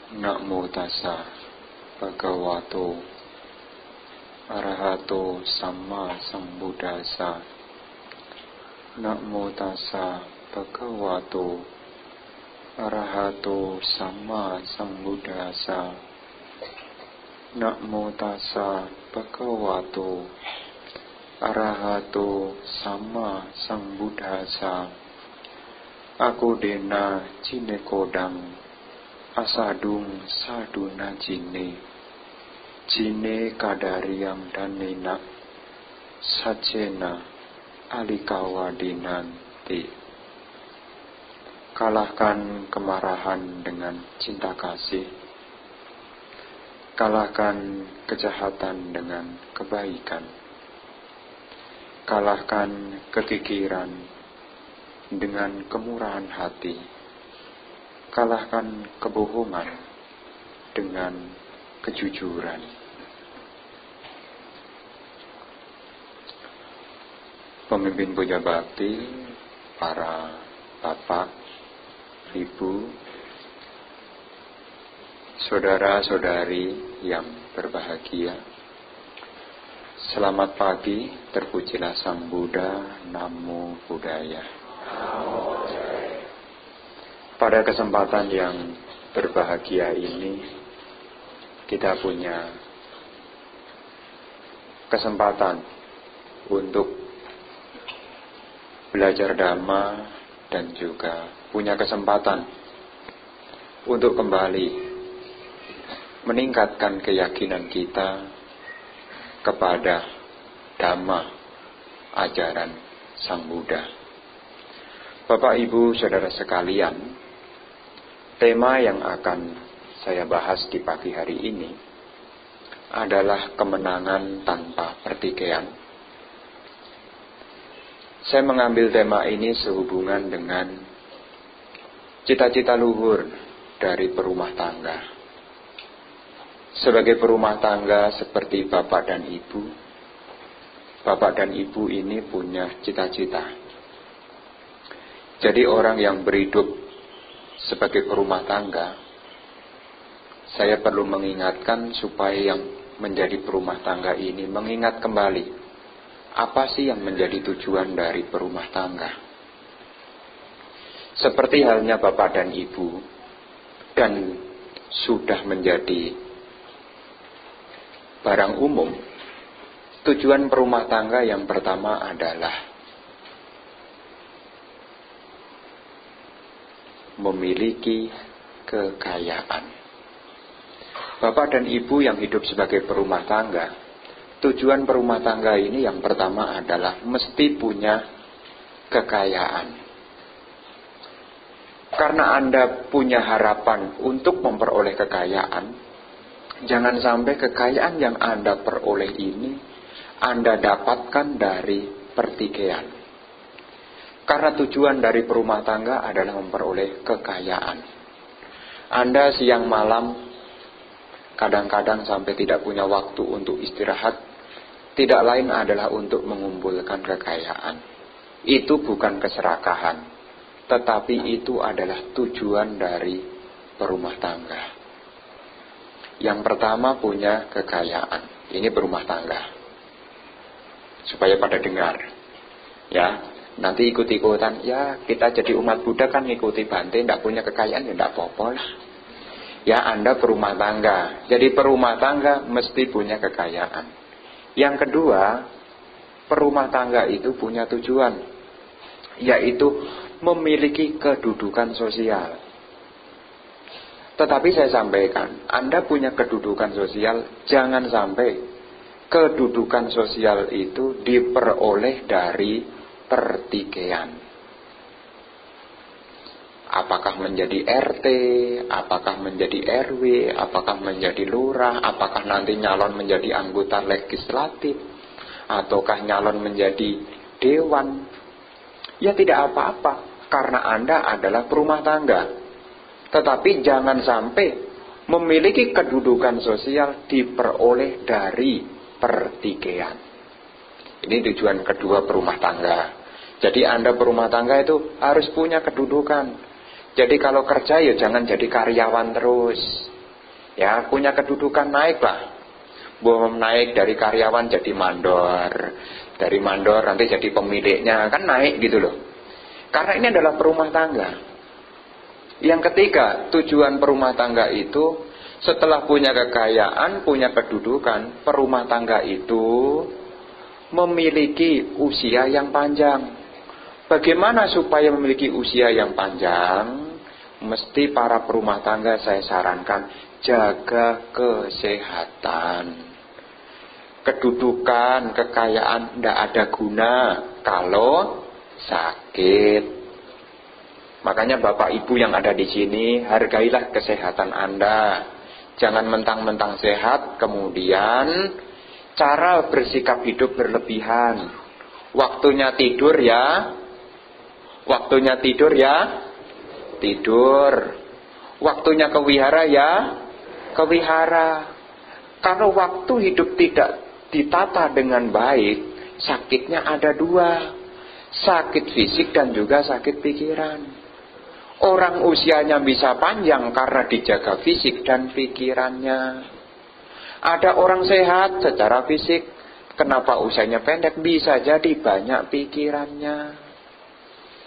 Namo tassa bhagavato arahato samma sambuddhassa. Namo tassa bhagavato arahato samma sambuddhassa. Namo tassa bhagavato arahato samma sambuddhassa. Aku dena cine kodang asadung saduna jine kadariang danena sajena alikawadinan. Kalahkan kemarahan dengan cinta kasih, kalahkan kejahatan dengan kebaikan, kalahkan kekikiran dengan kemurahan hati, kalahkan kebohongan dengan kejujuran. Pemimpin puja bakti, para bapak, ibu, saudara-saudari yang berbahagia, selamat pagi, terpujilah Sang Buddha, Namo Buddhaya. Pada kesempatan yang berbahagia ini, kita punya kesempatan untuk belajar Dhamma dan juga punya kesempatan untuk kembali meningkatkan keyakinan kita kepada Dhamma, ajaran Sang Buddha. Bapak, Ibu, Saudara sekalian, tema yang akan saya bahas di pagi hari ini adalah kemenangan tanpa pertikaian. Saya mengambil tema ini sehubungan dengan cita-cita luhur dari perumah tangga. Sebagai perumah tangga seperti bapak dan ibu, bapak dan ibu ini punya cita-cita. Jadi orang yang berhidup sebagai perumah tangga, saya perlu mengingatkan supaya yang menjadi perumah tangga ini mengingat kembali apa sih yang menjadi tujuan dari perumah tangga. Seperti halnya bapak dan ibu, dan sudah menjadi barang umum, tujuan perumah tangga yang pertama adalah memiliki kekayaan. Bapak dan ibu yang hidup sebagai perumah tangga, tujuan perumah tangga ini yang pertama adalah mesti punya kekayaan. Karena Anda punya harapan untuk memperoleh kekayaan, jangan sampai kekayaan yang Anda peroleh ini Anda dapatkan dari pertikaian. Karena tujuan dari perumah tangga adalah memperoleh kekayaan. Anda siang malam kadang-kadang sampai tidak punya waktu untuk istirahat, tidak lain adalah untuk mengumpulkan kekayaan. Itu bukan keserakahan, tetapi itu adalah tujuan dari perumah tangga. Yang pertama punya kekayaan. Ini perumah tangga. Supaya pada dengar. Ya. Nanti ikut-ikutan, ya kita jadi umat Buddha kan ngikuti Bante, tidak punya kekayaan, ya tidak apa-apa lah. Ya Anda perumah tangga, jadi perumah tangga mesti punya kekayaan. Yang kedua, perumah tangga itu punya tujuan, yaitu memiliki kedudukan sosial. Tetapi saya sampaikan, Anda punya kedudukan sosial, jangan sampai kedudukan sosial itu diperoleh dari pertikaian. Apakah menjadi RT, apakah menjadi RW, apakah menjadi lurah, apakah nanti nyalon menjadi anggota legislatif, ataukah nyalon menjadi dewan. Ya tidak apa-apa, karena Anda adalah perumah tangga. Tetapi jangan sampai memiliki kedudukan sosial diperoleh dari pertikaian. Ini tujuan kedua perumah tangga. Jadi Anda berumah tangga itu harus punya kedudukan. Jadi kalau kerja ya jangan jadi karyawan terus. Ya, punya kedudukan naik lah. Belum naik dari karyawan jadi mandor. Dari mandor nanti jadi pemiliknya, kan naik gitu loh. Karena ini adalah perumah tangga. Yang ketiga, tujuan perumah tangga itu setelah punya kekayaan, punya kedudukan, perumah tangga itu memiliki usia yang panjang. Bagaimana supaya memiliki usia yang panjang? Mesti para perumah tangga saya sarankan jaga kesehatan. Kedudukan, kekayaan tidak ada guna kalau sakit. Makanya Bapak Ibu yang ada di sini, hargailah kesehatan Anda. Jangan mentang-mentang sehat, kemudian cara bersikap hidup berlebihan. Waktunya tidur ya, tidur. Waktunya kewihara ya, kewihara. Kalau waktu hidup tidak ditata dengan baik, sakitnya ada dua. Sakit fisik dan juga sakit pikiran. Orang usianya bisa panjang karena dijaga fisik dan pikirannya. Ada orang sehat secara fisik, kenapa usianya pendek? Bisa jadi banyak pikirannya.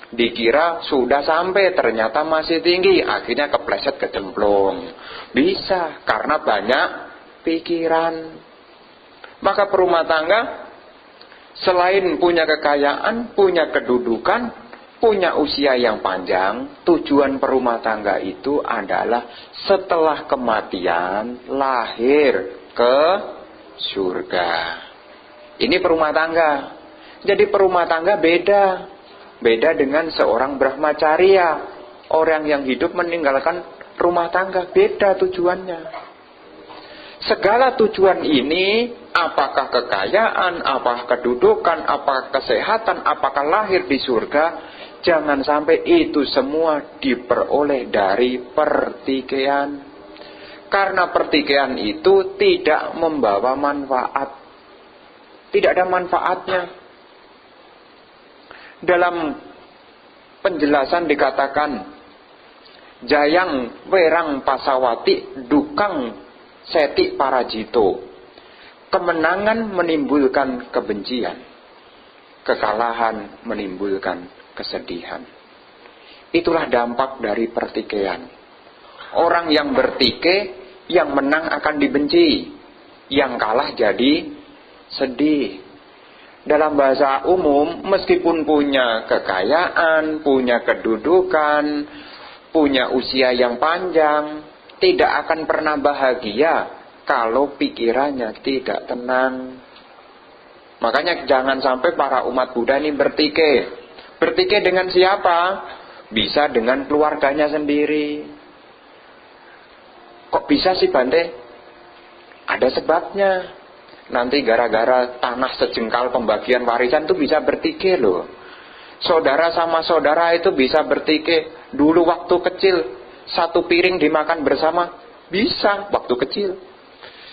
Dikira sudah sampai, ternyata masih tinggi, akhirnya kepleset kecemplung. Bisa, karena banyak pikiran. Maka perumah tangga selain punya kekayaan, punya kedudukan, punya usia yang panjang, tujuan perumah tangga itu adalah setelah kematian lahir ke surga. Ini perumah tangga. Jadi perumah tangga beda dengan seorang brahmacarya, orang yang hidup meninggalkan rumah tangga, beda tujuannya. Segala tujuan ini, apakah kekayaan, apakah kedudukan, apakah kesehatan, apakah lahir di surga, jangan sampai itu semua diperoleh dari pertikaian. Karena pertikaian itu tidak membawa manfaat. Tidak ada manfaatnya. Dalam penjelasan dikatakan, Jayang werang pasawati dukang seti parajito. Kemenangan menimbulkan kebencian, kekalahan menimbulkan kesedihan. Itulah dampak dari pertikaian. Orang yang bertikai, yang menang akan dibenci, yang kalah jadi sedih. Dalam bahasa umum, meskipun punya kekayaan, punya kedudukan, punya usia yang panjang, tidak akan pernah bahagia kalau pikirannya tidak tenang. Makanya jangan sampai para umat Buddha ini bertikai. Bertikai dengan siapa? Bisa dengan keluarganya sendiri. Kok bisa sih Bante? Ada sebabnya. Nanti gara-gara tanah sejengkal pembagian warisan itu bisa bertikai loh. Saudara sama saudara itu bisa bertikai. Dulu waktu kecil, satu piring dimakan bersama, bisa waktu kecil.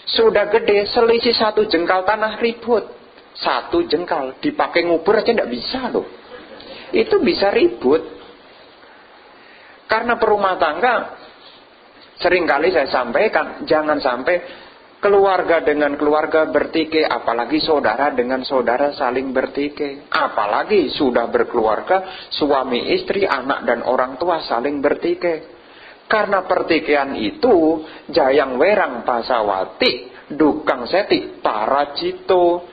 Sudah gede, selisih satu jengkal tanah ribut. Satu jengkal dipakai ngubur aja tidak bisa loh. Itu bisa ribut. Karena perumah tangga, seringkali saya sampaikan, jangan sampai keluarga dengan keluarga bertikai, apalagi saudara dengan saudara saling bertikai. Apalagi sudah berkeluarga, suami istri, anak dan orang tua saling bertikai. Karena pertikaian itu, jayang werang pasawati, dukang seti parajito.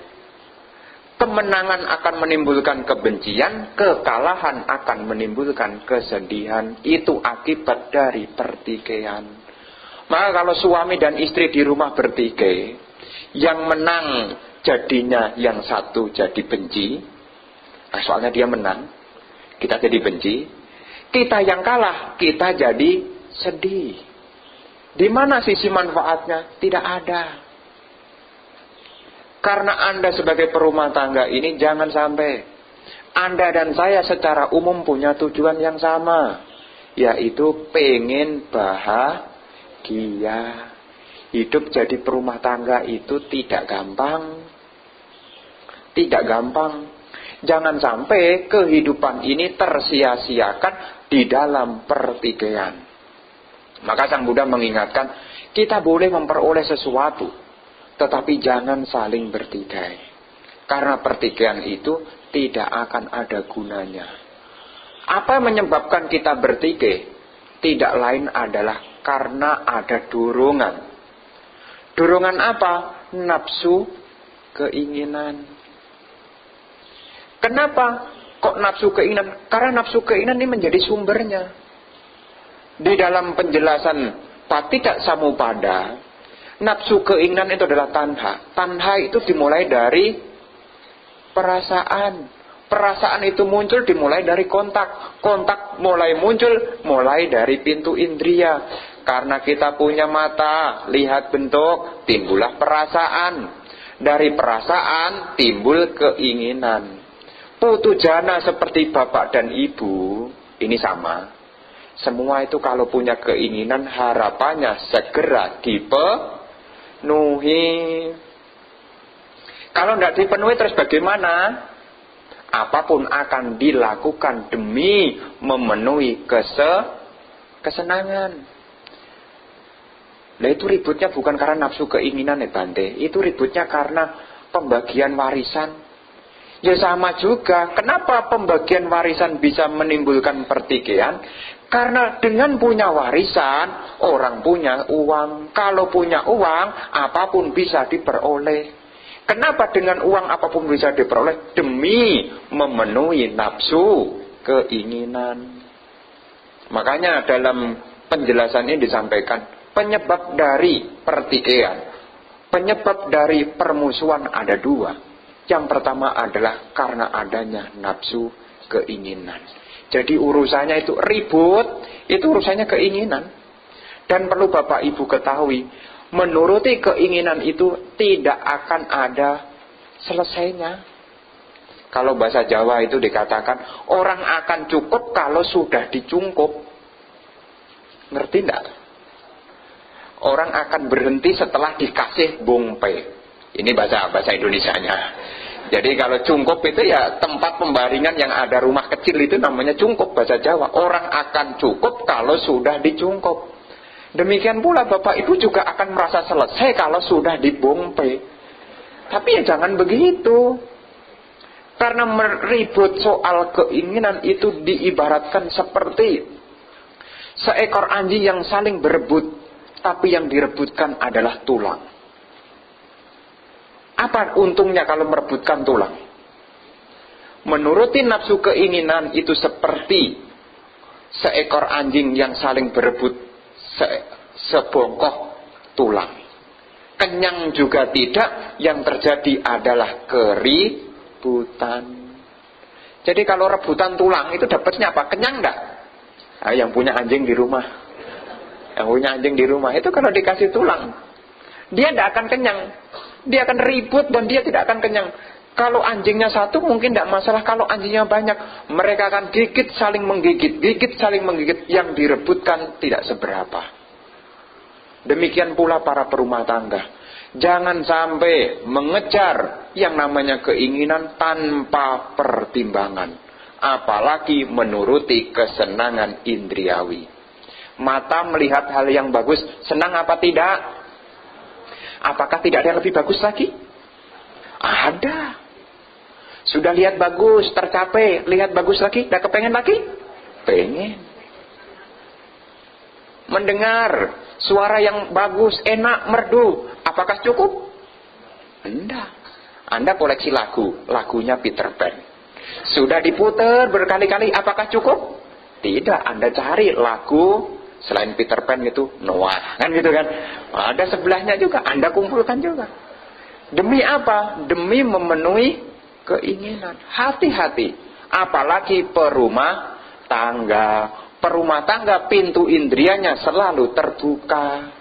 Kemenangan akan menimbulkan kebencian, kekalahan akan menimbulkan kesedihan. Itu akibat dari pertikaian. Maka kalau suami dan istri di rumah bertikai, yang menang jadinya yang satu jadi benci. Soalnya dia menang, kita jadi benci. Kita yang kalah, kita jadi sedih. Di mana sisi manfaatnya? Tidak ada. Karena Anda sebagai perumah tangga ini jangan sampai Anda dan saya secara umum punya tujuan yang sama, yaitu pengen bahagia. Hidup jadi perumah tangga itu tidak gampang. Tidak gampang. Jangan sampai kehidupan ini tersia-siakan di dalam pertikaian. Maka Sang Buddha mengingatkan, Kita boleh memperoleh sesuatu, tetapi jangan saling bertikai. Karena pertikaian itu tidak akan ada gunanya. Apa yang menyebabkan kita bertikai? Tidak lain adalah karena ada dorongan. Dorongan apa? Nafsu, keinginan. Kenapa kok nafsu keinginan? Karena nafsu keinginan ini menjadi sumbernya. Di dalam penjelasan Patidak Samupada, nafsu keinginan itu adalah tanha. Tanha itu dimulai dari perasaan. Perasaan itu muncul dimulai dari kontak. Kontak mulai muncul mulai dari pintu indria. Karena kita punya mata, lihat bentuk, timbullah perasaan. Dari perasaan timbul keinginan. Putu jana seperti bapak dan ibu, ini sama. Semua itu kalau punya keinginan, harapannya segera dipenuhi. Kalau tidak dipenuhi terus bagaimana? Apapun akan dilakukan demi memenuhi kesenangan. Nah itu ributnya bukan karena nafsu keinginan ya Bante. Itu ributnya karena pembagian warisan. Ya sama juga. Kenapa pembagian warisan bisa menimbulkan pertikaian? Karena dengan punya warisan, orang punya uang. Kalau punya uang, apapun bisa diperoleh. Kenapa dengan uang apapun bisa diperoleh? Demi memenuhi nafsu keinginan. Makanya dalam penjelasan ini disampaikan, penyebab dari pertikaian, penyebab dari permusuhan ada dua. Yang pertama adalah karena adanya nafsu keinginan. Jadi urusannya itu ribut, itu urusannya keinginan. Dan perlu Bapak Ibu ketahui, menuruti keinginan itu tidak akan ada selesainya. Kalau bahasa Jawa itu dikatakan, orang akan cukup kalau sudah dicungkup. Ngerti enggak? Orang akan berhenti setelah dikasih bongpe. Ini bahasa Indonesianya. Jadi kalau cungkup itu ya tempat pembaringan yang ada rumah kecil itu namanya cungkup bahasa Jawa. Orang akan cukup kalau sudah dicungkup. Demikian pula Bapak Ibu juga akan merasa selesai kalau sudah dibongpe. Tapi ya jangan begitu. Karena meribut soal keinginan itu diibaratkan seperti seekor anjing yang saling berebut, tapi yang direbutkan adalah tulang. Apa untungnya kalau merebutkan tulang? Menuruti nafsu keinginan itu seperti seekor anjing yang saling berebut sebongkok tulang. Kenyang juga tidak, yang terjadi adalah keributan. Jadi kalau rebutan tulang itu dapatnya apa? Kenyang enggak? Nah, yang punya anjing di rumah. Yang punya anjing di rumah itu kalau dikasih tulang, dia tidak akan kenyang. Dia akan ribut dan dia tidak akan kenyang. Kalau anjingnya satu mungkin tidak masalah. Kalau anjingnya banyak, mereka akan gigit saling menggigit, gigit saling menggigit. Yang direbutkan tidak seberapa. Demikian pula para perumah tangga. Jangan sampai mengejar yang namanya keinginan tanpa pertimbangan. Apalagi menuruti kesenangan indriawi. Mata melihat hal yang bagus, senang apa tidak? Apakah tidak ada yang lebih bagus lagi? Ada. Sudah lihat bagus, tercapai, lihat bagus lagi, tidak kepengen lagi? Pengen. Mendengar suara yang bagus, enak, merdu, apakah cukup? Tidak. Anda koleksi lagunya Peter Pan. Sudah diputar berkali-kali, apakah cukup? Tidak. Anda cari lagu selain Peter Pan itu Noah, kan gitu kan? Ada sebelahnya juga, Anda kumpulkan juga. Demi apa? Demi memenuhi keinginan. Hati-hati. Apalagi perumah tangga. Perumah tangga pintu indrianya selalu terbuka.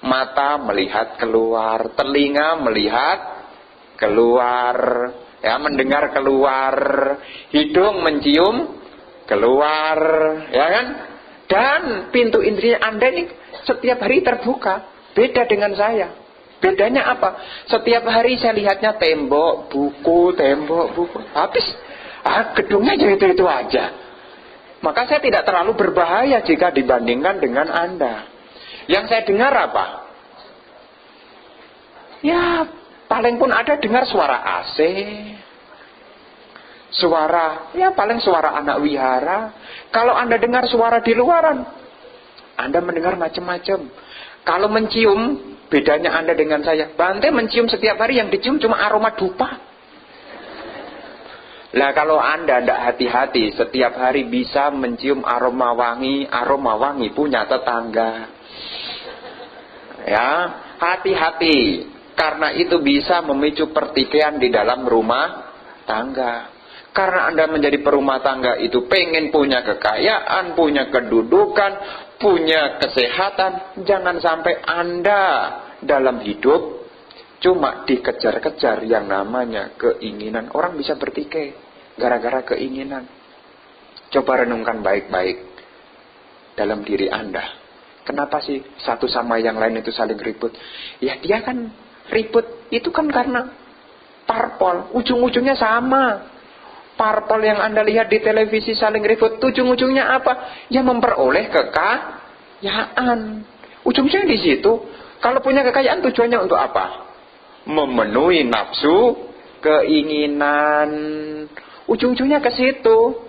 Mata melihat keluar, telinga melihat keluar, ya, mendengar keluar, hidung mencium keluar, ya kan? Dan pintu indria Anda ini setiap hari terbuka. Beda dengan saya. Bedanya apa? Setiap hari saya lihatnya tembok, buku. Habis, gedungnya itu aja. Maka saya tidak terlalu berbahaya jika dibandingkan dengan Anda. Yang saya dengar apa? Ya, paling pun ada dengar suara AC. Suara, ya paling suara anak wihara. Kalau Anda dengar suara di luaran, Anda mendengar macam-macam. Kalau mencium, bedanya Anda dengan saya. Bante mencium setiap hari, yang dicium cuma aroma dupa. Lah kalau Anda tidak hati-hati, setiap hari bisa mencium aroma wangi punya tetangga. Ya, hati-hati. Karena itu bisa memicu pertikaian di dalam rumah tangga. Karena Anda menjadi perumah tangga itu pengen punya kekayaan, punya kedudukan, punya kesehatan. Jangan sampai Anda dalam hidup cuma dikejar-kejar yang namanya keinginan. Orang bisa bertikai gara-gara keinginan. Coba renungkan baik-baik dalam diri Anda. Kenapa sih satu sama yang lain itu saling ribut? Ya dia kan ribut itu kan karena parpol. Ujung-ujungnya sama. Parpol yang Anda lihat di televisi saling ribut, ujung-ujungnya apa? Ya memperoleh kekayaan. Ujungnya di situ. Kalau punya kekayaan tujuannya untuk apa? Memenuhi nafsu, keinginan. Ujung-ujungnya ke situ.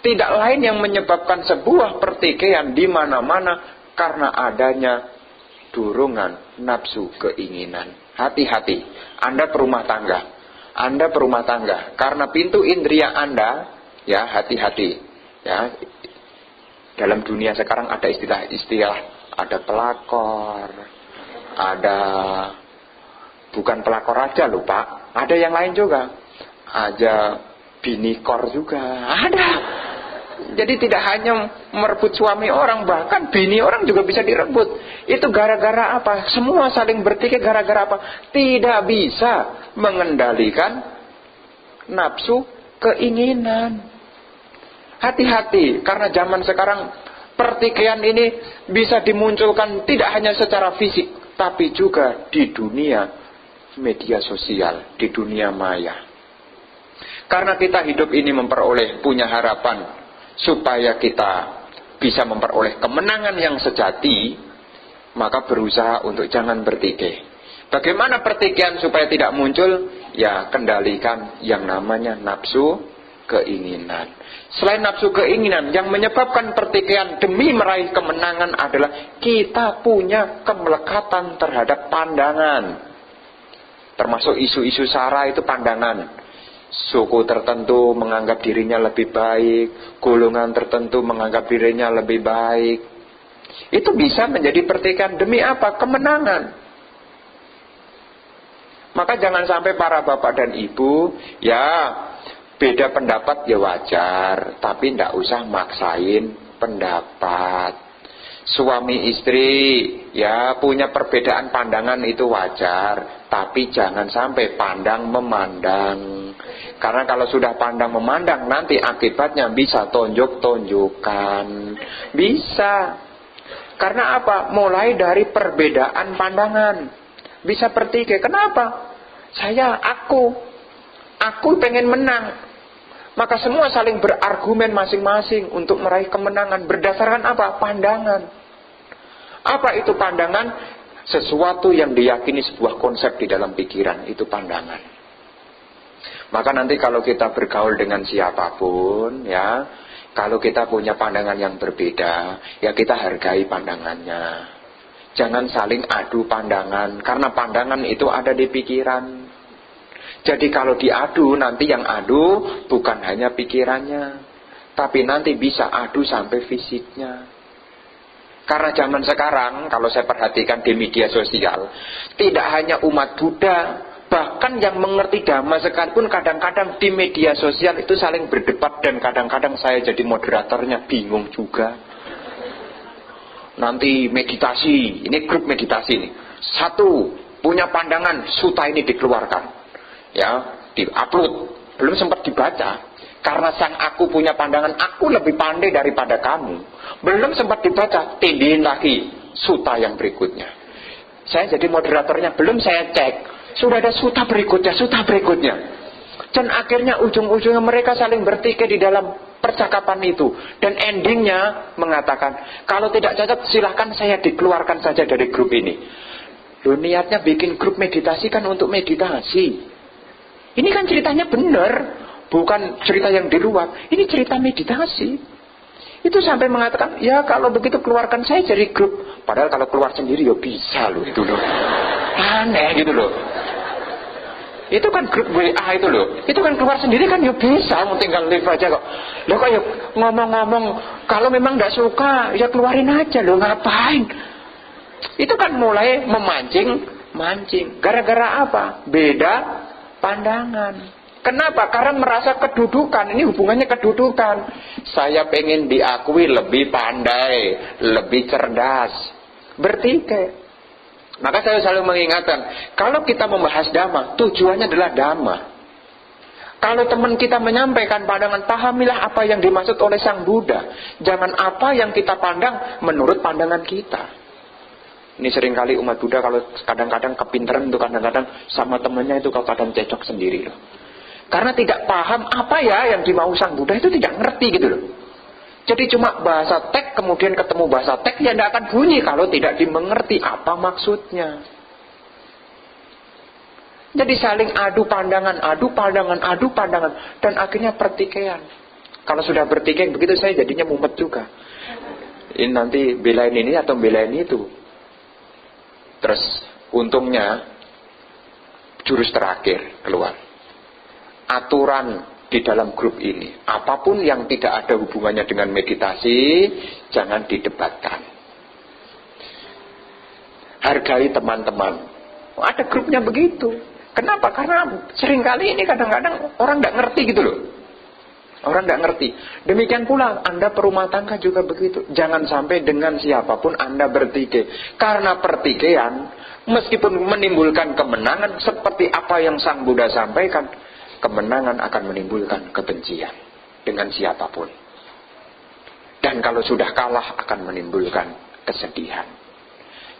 Tidak lain yang menyebabkan sebuah pertikaian di mana-mana karena adanya dorongan nafsu keinginan. Hati-hati. Anda perumah tangga. Anda berumah tangga, karena pintu indria Anda, ya hati-hati, ya. Dalam dunia sekarang ada istilah-istilah, ada pelakor, ada bukan pelakor aja loh Pak, ada yang lain juga, ada binikor juga, ada. Jadi tidak hanya merebut suami orang, bahkan bini orang juga bisa direbut. Itu gara-gara apa? Semua saling bertikai gara-gara apa? Tidak bisa mengendalikan nafsu keinginan. Hati-hati, karena zaman sekarang pertikaian ini bisa dimunculkan tidak hanya secara fisik, tapi juga di dunia media sosial, di dunia maya. Karena kita hidup ini memperoleh, punya harapan supaya kita bisa memperoleh kemenangan yang sejati, maka berusaha untuk jangan bertikai. Bagaimana pertikaian supaya tidak muncul? Ya, kendalikan yang namanya nafsu keinginan. Selain nafsu keinginan, yang menyebabkan pertikaian demi meraih kemenangan adalah kita punya kemelekatan terhadap pandangan. Termasuk isu-isu sara itu pandangan. Suku tertentu menganggap dirinya lebih baik, golongan tertentu menganggap dirinya lebih baik. Itu bisa menjadi pertikaian demi apa? Kemenangan. Maka jangan sampai para bapak dan ibu, ya beda pendapat ya wajar, tapi tidak usah maksain pendapat. Suami istri ya punya perbedaan pandangan itu wajar, tapi jangan sampai pandang memandang. Karena kalau sudah pandang memandang, nanti akibatnya bisa tonjok-tonjokan. Bisa. Karena apa? Mulai dari perbedaan pandangan. Bisa pertikai. Kenapa? Aku pengen menang. Maka semua saling berargumen masing-masing untuk meraih kemenangan. Berdasarkan apa? Pandangan. Apa itu pandangan? Sesuatu yang diyakini sebuah konsep di dalam pikiran. Itu pandangan. Maka nanti kalau kita bergaul dengan siapapun, ya, kalau kita punya pandangan yang berbeda, ya kita hargai pandangannya. Jangan saling adu pandangan, karena pandangan itu ada di pikiran. Jadi kalau diadu, nanti yang adu bukan hanya pikirannya, tapi nanti bisa adu sampai fisiknya. Karena zaman sekarang, kalau saya perhatikan di media sosial, tidak hanya umat Buddha, bahkan yang mengerti Dhamma sekalipun kadang-kadang di media sosial itu saling berdebat, dan kadang-kadang saya jadi moderatornya bingung juga. Nanti meditasi, ini grup meditasi nih. Satu punya pandangan, suta ini dikeluarkan, ya, diupload, belum sempat dibaca. Karena sang aku punya pandangan, aku lebih pandai daripada kamu. Belum sempat dibaca, tindihin lagi suta yang berikutnya. Saya jadi moderatornya, belum saya cek, sudah ada suta berikutnya. Dan akhirnya ujung-ujungnya mereka saling bertikai di dalam percakapan itu. Dan endingnya mengatakan, kalau tidak cocok silahkan saya dikeluarkan saja dari grup ini. Loh, niatnya bikin grup meditasi kan untuk meditasi. Ini kan ceritanya benar, bukan cerita yang di luar. Ini cerita meditasi. Itu sampai mengatakan, ya kalau begitu keluarkan saya dari grup. Padahal kalau keluar sendiri ya bisa loh itu loh. Aneh gitu loh. Itu kan grup WA itu loh. Itu kan keluar sendiri kan ya bisa, mau tinggal live aja kok. Loh kayak ngomong-ngomong, kalau memang gak suka ya keluarin aja loh, ngapain? Itu kan mulai memancing. Gara-gara apa? Beda pandangan. Kenapa? Karena merasa kedudukan. Ini hubungannya kedudukan. Saya pengen diakui lebih pandai, lebih cerdas, bertikai. Maka saya selalu mengingatkan, kalau kita membahas dhamma, tujuannya adalah dhamma. Kalau teman kita menyampaikan pandangan, pahamilah apa yang dimaksud oleh Sang Buddha. Jangan apa yang kita pandang menurut pandangan kita. Ini seringkali umat Buddha kalau kadang-kadang kepinteran itu kadang-kadang sama temannya itu kalau kadang cecok sendiri loh. Karena tidak paham apa ya yang dimau Sang Buddha, itu tidak ngerti gitu loh. Jadi cuma bahasa teks kemudian ketemu bahasa teks, ya tidak akan bunyi kalau tidak dimengerti apa maksudnya. Jadi saling adu pandangan, dan akhirnya pertikaian. Kalau sudah bertikai begitu saya jadinya mumet juga. Ini nanti belain ini atau belain itu. Terus untungnya jurus terakhir keluar. Aturan di dalam grup ini, apapun yang tidak ada hubungannya dengan meditasi, jangan didebatkan. Hargai teman-teman. Ada grupnya begitu. Kenapa? Karena seringkali ini kadang-kadang orang nggak ngerti gitu loh. Orang nggak ngerti. Demikian pula Anda perumah tangga juga begitu. Jangan sampai dengan siapapun Anda bertikai. Karena pertikaian, meskipun menimbulkan kemenangan seperti apa yang Sang Buddha sampaikan, kemenangan akan menimbulkan kebencian dengan siapapun. Dan kalau sudah kalah akan menimbulkan kesedihan.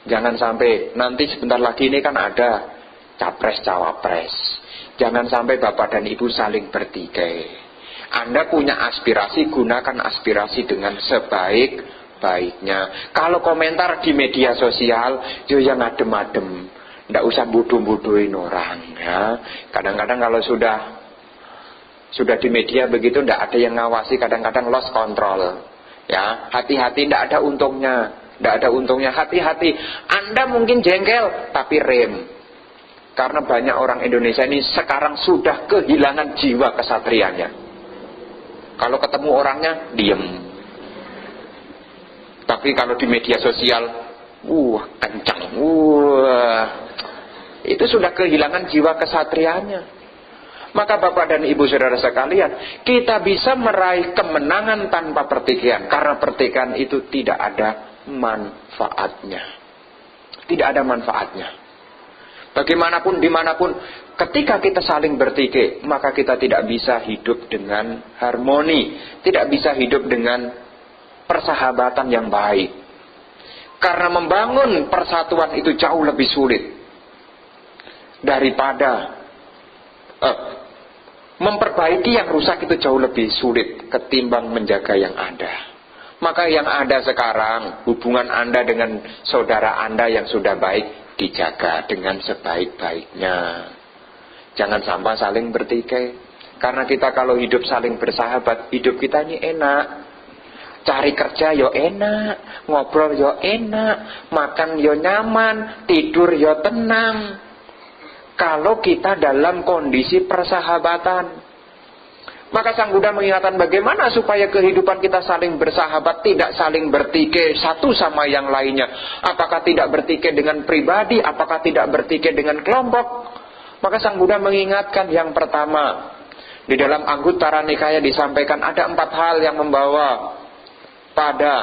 Jangan sampai nanti sebentar lagi ini kan ada capres-cawapres. Jangan sampai bapak dan ibu saling bertikai. Anda punya aspirasi, gunakan aspirasi dengan sebaik-baiknya. Kalau komentar di media sosial, yo yang adem-adem. Tidak usah bodoh-bodohin orang ya. Kadang-kadang kalau sudah di media begitu tidak ada yang ngawasi, kadang-kadang lost control. Ya, hati-hati, tidak ada untungnya. Hati-hati. Anda mungkin jengkel tapi rem. Karena banyak orang Indonesia ini sekarang sudah kehilangan jiwa kesatrianya. Kalau ketemu orangnya diem. Tapi kalau di media sosial kencang. Itu sudah kehilangan jiwa kesatrianya. Maka Bapak dan Ibu saudara sekalian, kita bisa meraih kemenangan tanpa pertikaian. Karena pertikaian itu tidak ada manfaatnya. Tidak ada manfaatnya. Bagaimanapun, dimanapun, ketika kita saling bertikai, maka kita tidak bisa hidup dengan harmoni. Tidak bisa hidup dengan persahabatan yang baik. Karena membangun persatuan itu jauh lebih sulit daripada memperbaiki yang rusak itu jauh lebih sulit ketimbang menjaga yang ada. Maka yang ada sekarang, hubungan Anda dengan saudara Anda yang sudah baik dijaga dengan sebaik-baiknya. Jangan sampai saling bertikai. Karena kita kalau hidup saling bersahabat, hidup kita ini enak. Cari kerja yo enak, ngobrol yo enak, makan yo nyaman, tidur yo tenang. Kalau kita dalam kondisi persahabatan. Maka Sang Buddha mengingatkan bagaimana supaya kehidupan kita saling bersahabat, tidak saling bertikai satu sama yang lainnya. Apakah tidak bertikai dengan pribadi, apakah tidak bertikai dengan kelompok. Maka Sang Buddha mengingatkan yang pertama, di dalam Anguttara Nikaya disampaikan ada 4 hal yang membawa pada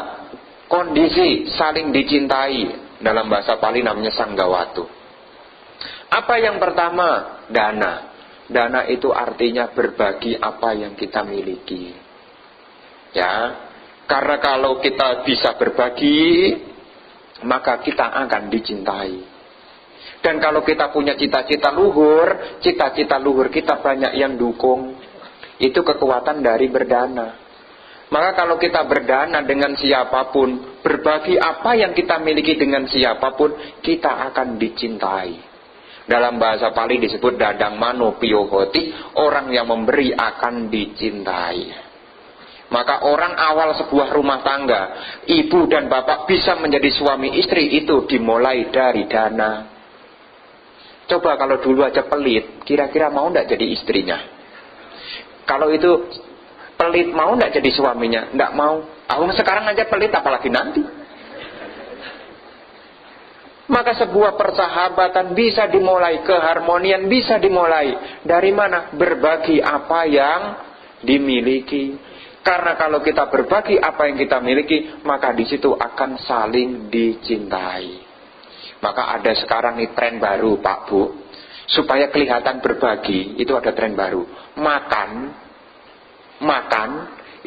kondisi saling dicintai. Dalam bahasa Pali namanya Sanggawatu. Apa yang pertama? Dana. Dana itu artinya berbagi apa yang kita miliki. Ya, karena kalau kita bisa berbagi, maka kita akan dicintai. Dan kalau kita punya cita-cita luhur kita banyak yang dukung. Itu kekuatan dari berdana. Maka kalau kita berdana dengan siapapun, berbagi apa yang kita miliki dengan siapapun, kita akan dicintai. Dalam bahasa Pali disebut dadang mano piyohoti, orang yang memberi akan dicintai. Maka orang awal sebuah rumah tangga, ibu dan bapak bisa menjadi suami istri, itu dimulai dari dana. Coba kalau dulu aja pelit, kira-kira mau enggak jadi istrinya? Kalau itu pelit, mau enggak jadi suaminya? Enggak mau. Sekarang aja pelit, apalagi nanti. Maka sebuah persahabatan bisa dimulai, keharmonian bisa dimulai. Dari mana? Berbagi apa yang dimiliki. Karena kalau kita berbagi apa yang kita miliki, maka di situ akan saling dicintai. Maka ada sekarang nih tren baru, Pak Bu. Supaya kelihatan berbagi, itu ada tren baru. Makan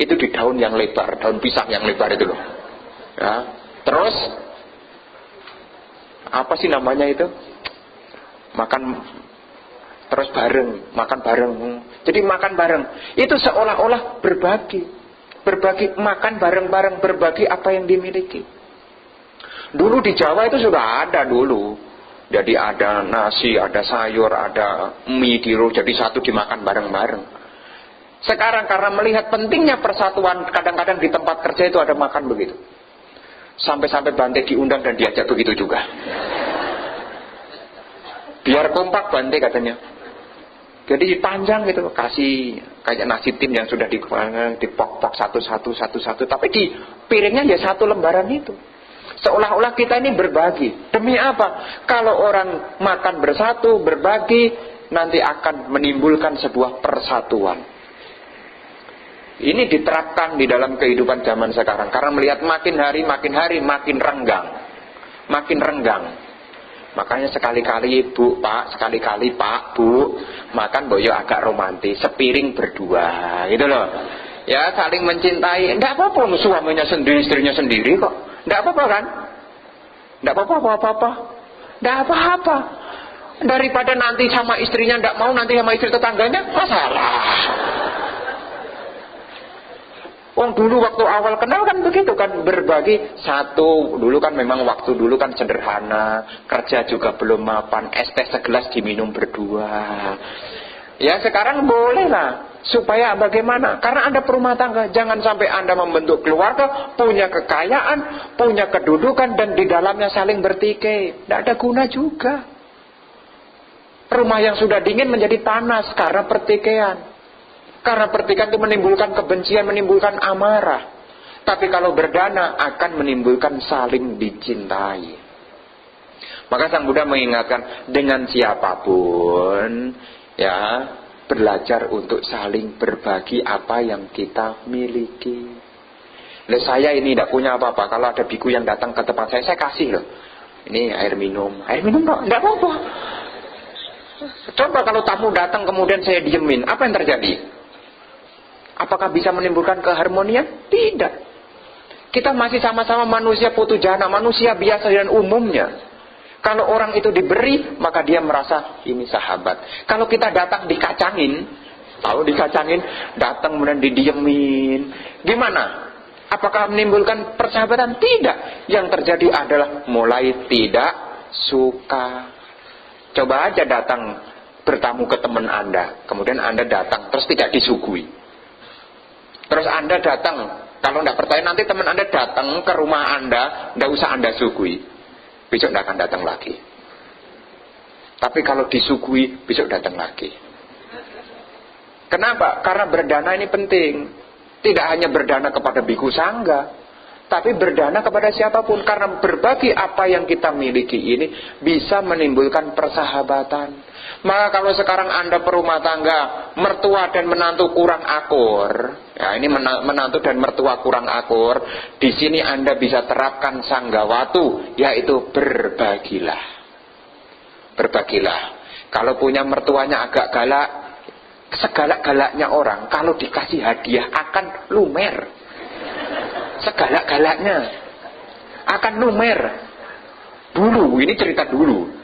itu di daun yang lebar, daun pisang yang lebar itu loh. Ya. Terus apa sih namanya itu? Makan terus makan bareng. Jadi makan bareng. Itu seolah-olah berbagi. Berbagi, makan bareng-bareng, berbagi apa yang dimiliki. Dulu di Jawa itu sudah ada dulu. Jadi ada nasi, ada sayur, ada mie jadi satu dimakan bareng-bareng. Sekarang karena melihat pentingnya persatuan, kadang-kadang di tempat kerja itu ada makan begitu. Sampai-sampai Bante diundang dan diajak begitu juga. Biar kompak Bante katanya. Jadi panjang gitu, kasih kayak nasi tim yang sudah dipok-pok satu-satu. Tapi di piringnya ya satu lembaran itu. Seolah-olah kita ini berbagi. Demi apa? Kalau orang makan bersatu, berbagi, nanti akan menimbulkan sebuah persatuan. Ini diterapkan di dalam kehidupan zaman sekarang. Karena melihat makin hari makin renggang. Makin renggang. Makanya sekali-kali Bu, Pak, sekali-kali Pak, Bu, makan boyo agak romantis, sepiring berdua, gitu loh. Ya, saling mencintai. Enggak apa-apa, suaminya sendiri, istrinya sendiri kok. Enggak apa-apa kan? Enggak apa-apa. Enggak apa-apa. Daripada nanti sama istrinya enggak mau, nanti sama istri tetangganya, masalah. Dulu waktu awal kenal kan begitu kan, berbagi satu. Dulu kan memang waktu dulu kan sederhana, kerja juga belum mapan, es teh segelas diminum berdua. Ya sekarang boleh lah. Supaya bagaimana? Karena Anda berumah tangga, jangan sampai Anda membentuk keluarga, punya kekayaan, punya kedudukan, dan di dalamnya saling bertikai. Tidak ada guna juga. Rumah yang sudah dingin menjadi panas karena pertikaian. Karena pertikaian itu menimbulkan kebencian, menimbulkan amarah. Tapi kalau berdana akan menimbulkan saling dicintai. Maka Sang Buddha mengingatkan, dengan siapapun, ya, belajar untuk saling berbagi apa yang kita miliki. Saya ini tidak punya apa-apa. Kalau ada biku yang datang ke tempat saya kasih loh. Ini air minum kok, tidak apa-apa. Coba kalau tamu datang kemudian saya diemin, apa yang terjadi? Apakah bisa menimbulkan keharmonian? Tidak. Kita masih sama-sama manusia putujana, manusia biasa dan umumnya. Kalau orang itu diberi, maka dia merasa ini sahabat. Kalau kita datang dikacangin, datang kemudian didiemin, gimana? Apakah menimbulkan persahabatan? Tidak. Yang terjadi adalah mulai tidak suka. Coba aja datang bertamu ke teman Anda, kemudian Anda datang terus tidak disuguhi. Terus Anda datang, kalau tidak percaya nanti teman Anda datang ke rumah Anda, tidak usah Anda suguhi, besok tidak akan datang lagi. Tapi kalau disuguhi, besok datang lagi. Kenapa? Karena berdana ini penting. Tidak hanya berdana kepada biku sangga, tapi berdana kepada siapapun. Karena berbagi apa yang kita miliki ini bisa menimbulkan persahabatan. Maka kalau sekarang Anda berumah tangga, mertua dan menantu kurang akur, ya ini menantu dan mertua kurang akur, di sini Anda bisa terapkan sanggawatu, yaitu berbagilah. Berbagilah. Kalau punya mertuanya agak galak, segalak-galaknya orang, kalau dikasih hadiah akan lumer. Segalak-galaknya akan lumer. Dulu, ini cerita dulu.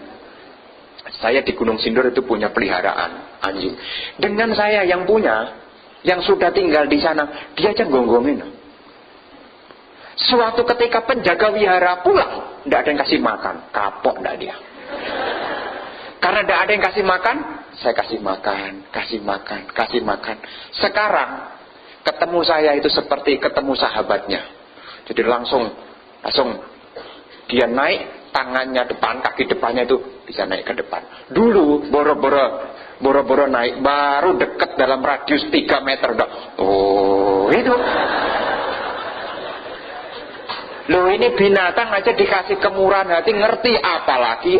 Saya di Gunung Sindur itu punya peliharaan anjing. Dengan saya yang punya, yang sudah tinggal di sana, dia aja gonggongin. Suatu ketika penjaga wihara pulang, tidak ada yang kasih makan, kapok tidak dia. Karena tidak ada yang kasih makan, saya kasih makan. Sekarang ketemu saya itu seperti ketemu sahabatnya. Jadi langsung dia naik, tangannya depan, kaki depannya itu bisa naik ke depan. Dulu boro-boro naik, baru dekat dalam radius 3 meter udah. Oh, itu. Loh, ini binatang aja dikasih kemurahan hati, ngerti apalagi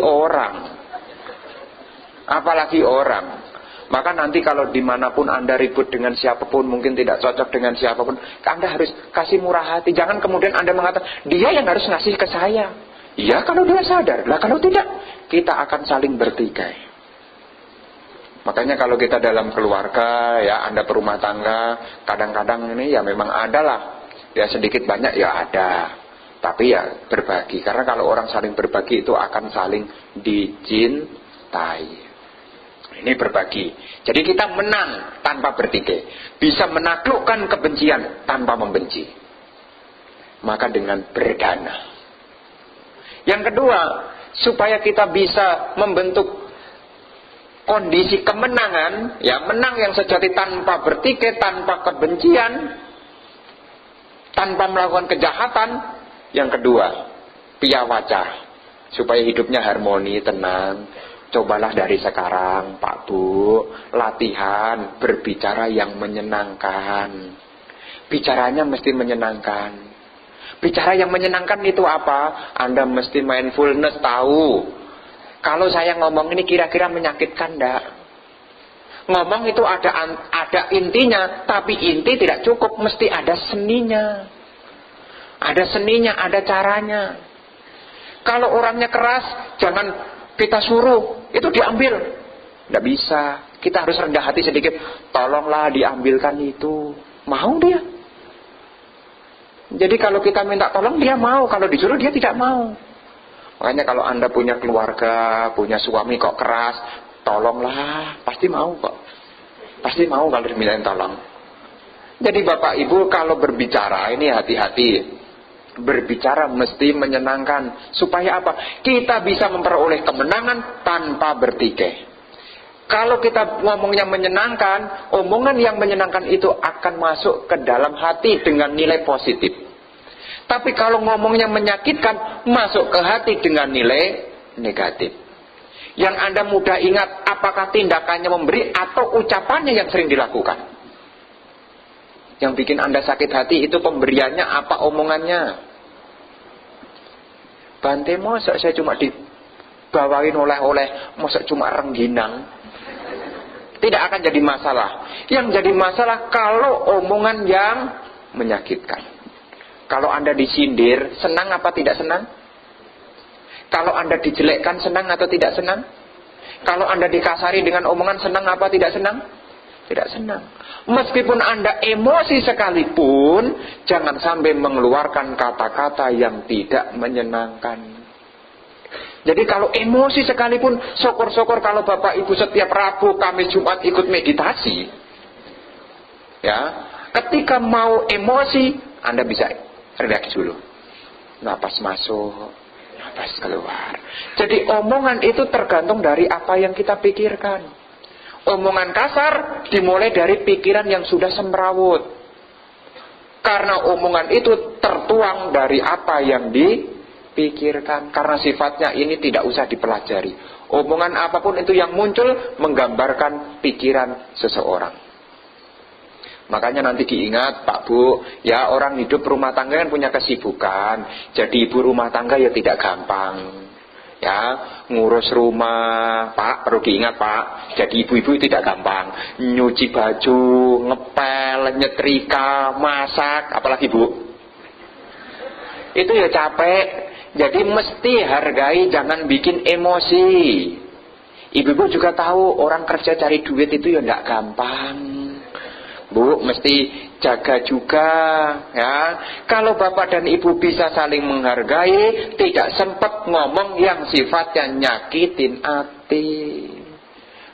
orang. Maka nanti kalau dimanapun Anda ribut dengan siapapun, mungkin tidak cocok dengan siapapun, Anda harus kasih murah hati. Jangan kemudian Anda mengatakan, dia yang harus ngasih ke saya. Ya kalau dia sadar, lah kalau tidak, kita akan saling bertikai. Makanya kalau kita dalam keluarga, ya Anda berumah tangga, kadang-kadang ini ya memang ada lah. Ya sedikit banyak ya ada. Tapi ya berbagi. Karena kalau orang saling berbagi itu akan saling dicintai. Ini berbagi. Jadi kita menang tanpa bertikai. Bisa menaklukkan kebencian tanpa membenci. Maka dengan berdana. Yang kedua, supaya kita bisa membentuk kondisi kemenangan, ya menang yang sejati tanpa bertikai, tanpa kebencian, tanpa melakukan kejahatan. Yang kedua, piyawaca, supaya hidupnya harmoni, tenang. Cobalah dari sekarang, Pak Bu, latihan berbicara yang menyenangkan. Bicaranya mesti menyenangkan. Bicara yang menyenangkan itu apa? Anda mesti mindfulness, tahu. Kalau saya ngomong ini kira-kira menyakitkan enggak? Ngomong itu ada intinya, tapi inti tidak cukup, mesti ada seninya. Ada seninya, ada caranya. Kalau orangnya keras, jangan kita suruh, itu diambil. Tidak bisa. Kita harus rendah hati sedikit. Tolonglah diambilkan itu. Mau dia. Jadi kalau kita minta tolong, dia mau. Kalau disuruh, dia tidak mau. Makanya kalau Anda punya keluarga, punya suami kok keras, tolonglah. Pasti mau kok. Pasti mau kalau dimintain tolong. Jadi Bapak Ibu kalau berbicara, ini hati-hati. Berbicara mesti menyenangkan. Supaya apa? Kita bisa memperoleh kemenangan tanpa bertikai. Kalau kita ngomongnya menyenangkan, omongan yang menyenangkan itu akan masuk ke dalam hati dengan nilai positif. Tapi kalau ngomongnya menyakitkan, masuk ke hati dengan nilai negatif. Yang Anda mudah ingat apakah tindakannya memberi atau ucapannya yang sering dilakukan. Yang bikin Anda sakit hati itu pemberiannya apa omongannya. Bante masa saya cuma dibawain oleh-oleh, masa cuma rengginang. Tidak akan jadi masalah. Yang jadi masalah kalau omongan yang menyakitkan. Kalau Anda disindir, senang apa tidak senang? Kalau Anda dijelekkan, senang atau tidak senang? Kalau Anda dikasari dengan omongan, senang apa tidak senang? Tidak senang. Meskipun Anda emosi sekalipun, jangan sampai mengeluarkan kata-kata yang tidak menyenangkan. Jadi kalau emosi sekalipun, syukur-syukur kalau Bapak Ibu setiap Rabu, Kamis, Jumat ikut meditasi. Ya, ketika mau emosi, Anda bisa relax dulu. Napas masuk, napas keluar. Jadi omongan itu tergantung dari apa yang kita pikirkan. Omongan kasar dimulai dari pikiran yang sudah semrawut. Karena omongan itu tertuang dari apa yang dipikirkan. Karena sifatnya ini tidak usah dipelajari. Omongan apapun itu yang muncul menggambarkan pikiran seseorang. Makanya nanti diingat Pak Bu, ya orang hidup rumah tangga kan punya kesibukan. Jadi ibu rumah tangga ya tidak gampang. Ya, ngurus rumah, Pak, perlu diingat Pak. Jadi ibu-ibu tidak gampang. Nyuci baju, ngepel, nyetrika, masak, apalagi Bu. Itu ya capek. Jadi mesti hargai, jangan bikin emosi. Ibu-ibu juga tahu orang kerja cari duit itu ya tidak gampang. Bu, mesti jaga juga ya. Kalau bapak dan ibu bisa saling menghargai, tidak sempat ngomong yang sifatnya nyakitin hati.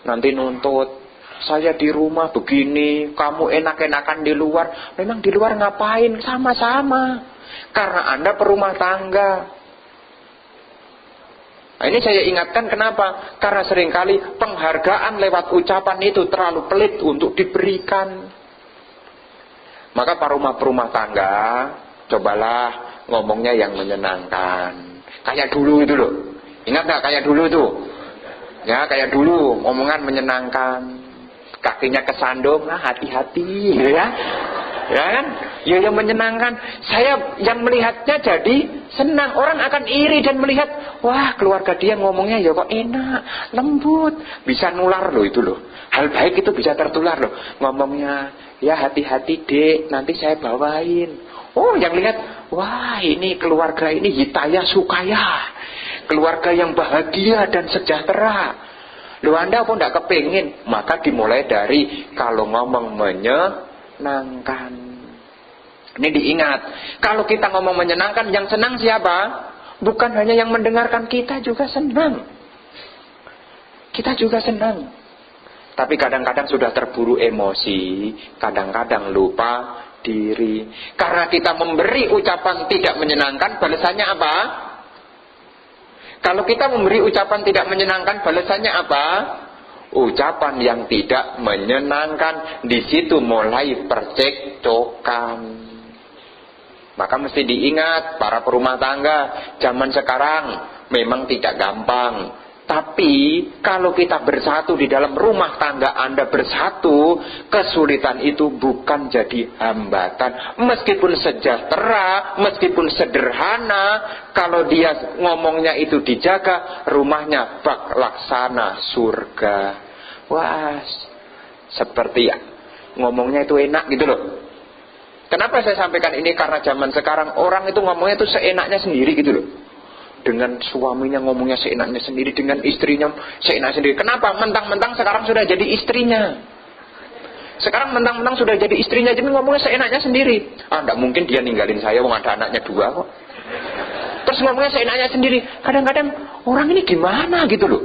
Nanti nuntut, Saya di rumah begini, kamu enak-enakan di luar. Memang di luar ngapain? Sama-sama. Karena Anda perumah tangga. Nah, ini saya ingatkan kenapa? Karena seringkali penghargaan lewat ucapan itu terlalu pelit untuk diberikan. Maka perumah tangga, cobalah ngomongnya yang menyenangkan. Kayak dulu itu loh. Ingat gak kayak dulu tuh? Ya kayak dulu, omongan menyenangkan. Kakinya kesandung, hati-hati ya. Ya kan? Ya yang menyenangkan. Saya yang melihatnya jadi senang. Orang akan iri dan melihat, wah keluarga dia ngomongnya ya kok enak, lembut, bisa nular loh itu loh. Hal baik itu bisa tertular loh. Ngomongnya, ya hati-hati dek, nanti saya bawain. Oh yang lihat, wah ini keluarga ini hitayah sukaya, keluarga yang bahagia dan sejahtera. Loh Anda pun tidak kepingin. Maka dimulai dari kalau ngomong menyenangkan. Ini diingat, kalau kita ngomong menyenangkan, yang senang siapa? Bukan hanya yang mendengarkan, kita juga senang. Kita juga senang. Tapi kadang-kadang sudah terburu emosi, kadang-kadang lupa diri. Karena kita memberi ucapan tidak menyenangkan, balasannya apa? Kalau kita memberi ucapan tidak menyenangkan, balasannya apa? Ucapan yang tidak menyenangkan. Di situ mulai percekcokan. Maka mesti diingat para perumah tangga zaman sekarang memang tidak gampang. Tapi kalau kita bersatu di dalam rumah tangga Anda bersatu, kesulitan itu bukan jadi hambatan. Meskipun sejahtera, meskipun sederhana, kalau dia ngomongnya itu dijaga, rumahnya bak laksana surga. Wah, seperti ngomongnya itu enak gitu loh. Kenapa saya sampaikan ini? Karena zaman sekarang orang itu ngomongnya itu seenaknya sendiri gitu loh. Dengan suaminya ngomongnya seenaknya sendiri, dengan istrinya seenaknya sendiri. Kenapa? Mentang-mentang sekarang sudah jadi istrinya. Sekarang mentang-mentang sudah jadi istrinya, jadi ngomongnya seenaknya sendiri. Tidak mungkin dia ninggalin saya, wong ada anaknya 2 kok. Terus ngomongnya seenaknya sendiri. Kadang-kadang orang ini gimana gitu loh.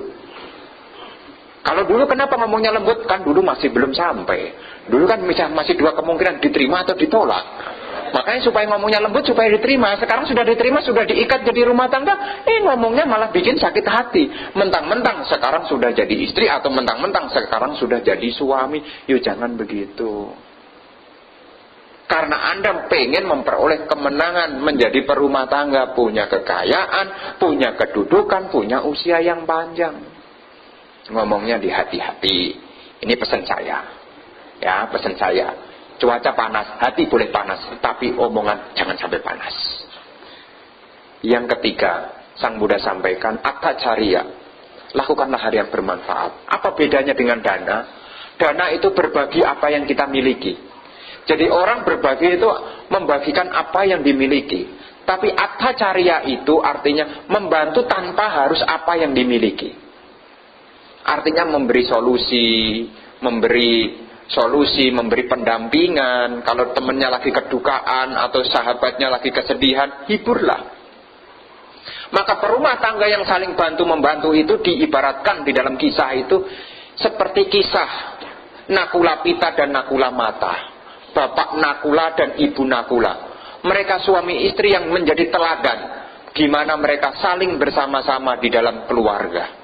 Kalau dulu kenapa ngomongnya lembut? Kan dulu masih belum sampai. Dulu kan masih 2 kemungkinan, diterima atau ditolak. Makanya supaya ngomongnya lembut, supaya diterima. Sekarang sudah diterima, sudah diikat jadi rumah tangga, ngomongnya malah bikin sakit hati. Mentang-mentang sekarang sudah jadi istri, atau mentang-mentang sekarang sudah jadi suami. Yuk jangan begitu. Karena Anda pengen memperoleh kemenangan, menjadi perumah tangga, punya kekayaan, punya kedudukan, punya usia yang panjang. Ngomongnya di hati-hati. Ini pesan saya. Ya, pesan saya. Cuaca panas, hati boleh panas, tapi omongan jangan sampai panas. Yang ketiga, Sang Buddha sampaikan, atta cariya. Lakukanlah hal yang bermanfaat. Apa bedanya dengan dana? Dana itu berbagi apa yang kita miliki. Jadi orang berbagi itu membagikan apa yang dimiliki. Tapi atta cariya itu artinya membantu tanpa harus apa yang dimiliki. Artinya memberi solusi, memberi pendampingan. Kalau temannya lagi kedukaan atau sahabatnya lagi kesedihan, hiburlah. Maka perumah tangga yang saling bantu-membantu itu diibaratkan di dalam kisah itu seperti kisah Nakula Pita dan Nakula Mata, bapak Nakula dan ibu Nakula. Mereka suami istri yang menjadi teladan gimana mereka saling bersama-sama di dalam keluarga.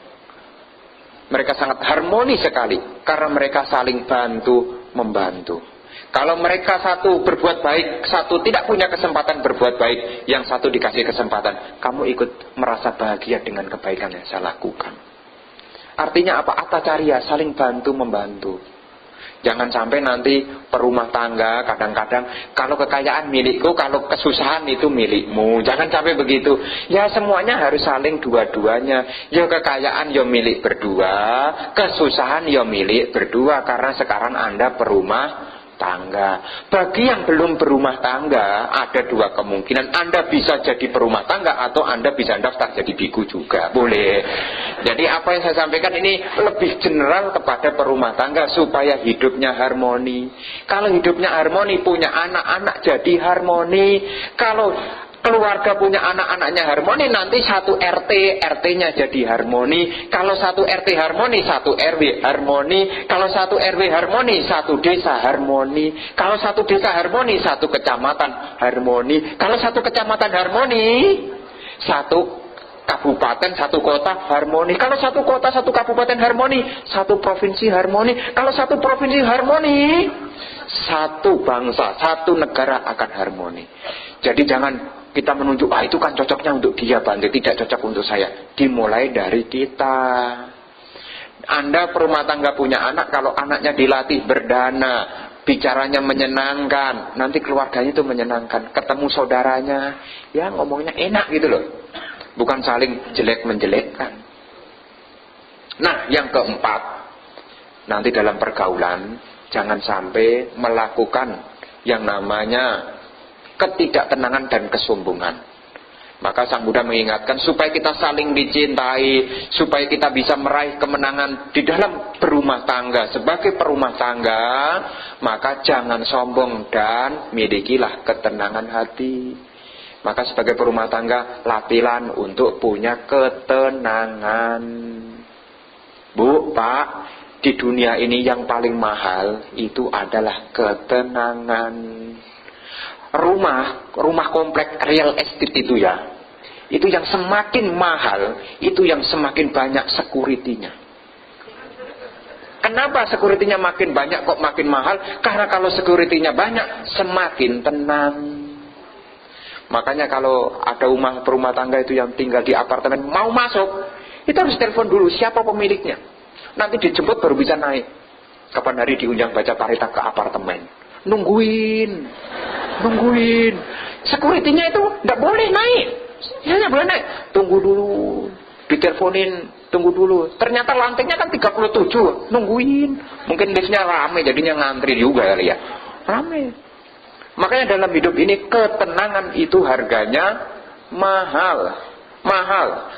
Mereka sangat harmoni sekali karena mereka saling bantu-membantu. Kalau mereka satu berbuat baik, satu tidak punya kesempatan berbuat baik, yang satu dikasih kesempatan, kamu ikut merasa bahagia dengan kebaikan yang saya lakukan. Artinya apa? Atta cariya, saling bantu-membantu. Jangan sampai nanti perumah tangga kadang-kadang kalau kekayaan milikku, kalau kesusahan itu milikmu. Jangan sampai begitu. Ya semuanya harus saling dua-duanya. Ya kekayaan ya milik berdua, kesusahan ya milik berdua. Karena sekarang Anda perumah tangga. Bagi yang belum berumah tangga, ada 2 kemungkinan. Anda bisa jadi perumah tangga atau Anda bisa daftar jadi biku juga. Boleh. Jadi apa yang saya sampaikan ini lebih general kepada perumah tangga supaya hidupnya harmoni. Kalau hidupnya harmoni, punya anak-anak jadi harmoni. Kalau Keluarga punya anak-anaknya harmoni, nanti satu RT, RT-nya jadi harmoni. Kalau satu RT harmoni, satu RW harmoni. Kalau satu RW harmoni, satu desa harmoni. Kalau satu desa harmoni, satu kecamatan harmoni. Kalau satu kecamatan harmoni, satu kabupaten, satu kota harmoni. Kalau satu kota, satu kabupaten harmoni, satu provinsi harmoni. Kalau satu provinsi harmoni, satu bangsa, satu negara akan harmoni. Jadi jangan kita menunjuk, itu kan cocoknya untuk dia Bante, tidak cocok untuk saya. Dimulai dari kita. Anda perumah tangga punya anak, kalau anaknya dilatih berdana, bicaranya menyenangkan, nanti keluarganya itu menyenangkan. Ketemu saudaranya, ya ngomongnya enak gitu loh. Bukan saling jelek-menjelekkan. Nah, yang keempat, nanti dalam pergaulan, jangan sampai melakukan yang namanya ketidaktenangan dan kesombongan. Maka Sang Buddha mengingatkan supaya kita saling dicintai, supaya kita bisa meraih kemenangan di dalam berumah tangga. Sebagai perumah tangga, maka jangan sombong dan milikilah ketenangan hati. Maka sebagai perumah tangga, latihlah untuk punya ketenangan. Bu, Pak, di dunia ini yang paling mahal itu adalah ketenangan. Rumah komplek real estate itu ya, itu yang semakin mahal, itu yang semakin banyak security-nya. Kenapa security-nya makin banyak kok makin mahal? Karena kalau security-nya banyak, semakin tenang. Makanya kalau ada perumah tangga itu yang tinggal di apartemen, mau masuk, itu harus telepon dulu siapa pemiliknya. Nanti dijemput baru bisa naik. Kapan hari diundang baca parita ke apartemen. Nungguin. Security-nya itu tidak boleh naik. Ya boleh naik. Tunggu dulu. Diteleponin, tunggu dulu. Ternyata lantainya kan 37. Nungguin. Mungkin liftnya rame, jadinya ngantri juga kali ya. Rame. Makanya dalam hidup ini ketenangan itu harganya mahal.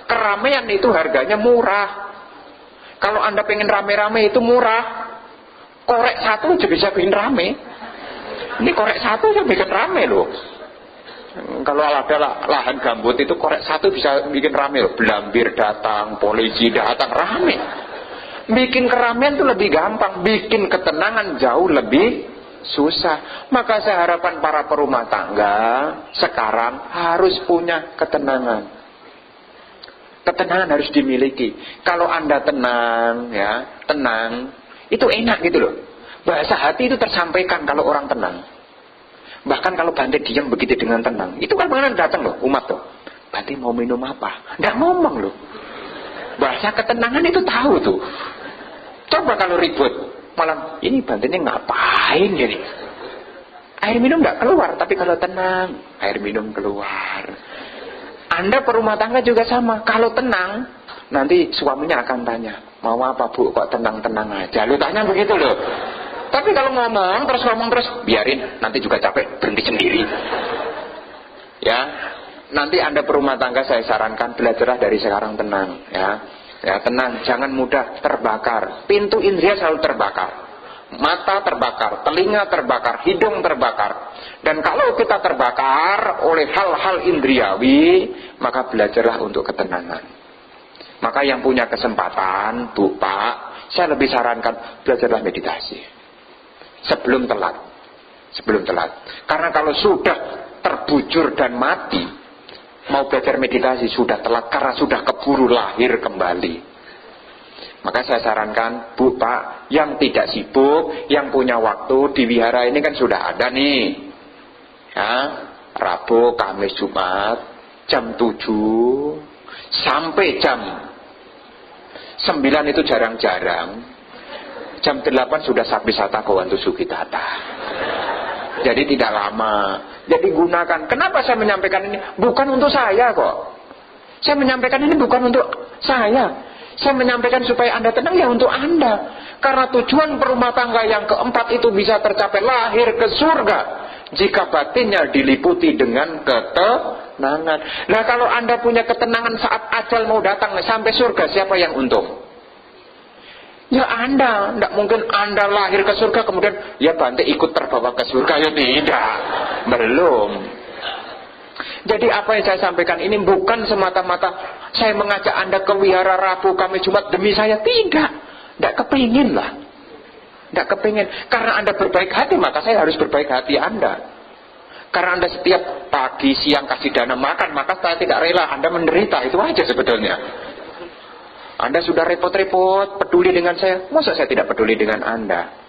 Keramaian itu harganya murah. Kalau Anda pengen rame-rame itu murah. Korek satu aja bisa bikin rame. Ini korek satu aja bikin rame loh. Kalau ada lahan gambut itu korek satu bisa bikin rame loh. Belambir datang, polisi datang, rame. Bikin keramaian itu lebih gampang, bikin ketenangan jauh lebih susah. Maka saya harapan para perumah tangga sekarang harus punya ketenangan. Ketenangan harus dimiliki. Kalau Anda tenang, ya, tenang, itu enak gitu loh. Bahasa hati itu tersampaikan kalau orang tenang. Bahkan kalau Bante diam begitu dengan tenang, itu kan pengen datang loh umat tuh. Bante mau minum apa? Nggak ngomong loh. Bahasa ketenangan itu tahu tuh. Coba kalau ribut, malam ini Bante ini ngapain gini? Air minum nggak keluar, tapi kalau tenang, air minum keluar. Anda perumah tangga juga sama. Kalau tenang, nanti suaminya akan tanya, mau apa Bu? Kok tenang-tenang aja? Lu tanya begitu loh. Tapi kalau ngomong terus, biarin, nanti juga capek, berhenti sendiri. Ya, nanti Anda perumah tangga saya sarankan belajarlah dari sekarang tenang, ya. Ya, tenang, jangan mudah terbakar. Pintu indera selalu terbakar. Mata terbakar, telinga terbakar, hidung terbakar. Dan kalau kita terbakar oleh hal-hal indriawi, maka belajarlah untuk ketenangan. Maka yang punya kesempatan, Bu, Pak, saya lebih sarankan belajarlah meditasi. Sebelum telat. Karena kalau sudah terbujur dan mati, mau belajar meditasi sudah telat karena sudah keburu lahir kembali. Maka saya sarankan, Bu, Pak, yang tidak sibuk, yang punya waktu di wihara ini kan sudah ada nih. Ya, Rabu, Kamis, Jumat, jam 7 sampai jam 9 itu jarang-jarang. Jam 8 sudah Sabisata Kawantu Sugitata. Jadi tidak lama. Jadi gunakan. Kenapa saya menyampaikan ini? Bukan untuk saya kok. Saya menyampaikan ini bukan untuk saya. Saya menyampaikan supaya Anda tenang ya untuk Anda. Karena tujuan perumah tangga yang keempat itu bisa tercapai lahir ke surga. Jika batinnya diliputi dengan ketenangan. Nah kalau Anda punya ketenangan saat ajal mau datang sampai surga, siapa yang untung? Ya Anda, tidak mungkin Anda lahir ke surga kemudian ya Bante ikut terbawa ke surga, ya tidak, belum. Jadi apa yang saya sampaikan ini bukan semata-mata saya mengajak Anda ke wihara Rabu, Kamis, Jumat demi saya. Tidak kepingin lah. Tidak kepingin. Karena Anda berbaik hati, maka saya harus berbaik hati Anda. Karena Anda setiap pagi, siang kasih dana makan, maka saya tidak rela Anda menderita. Itu aja sebetulnya. Anda sudah repot-repot peduli dengan saya, masa saya tidak peduli dengan Anda?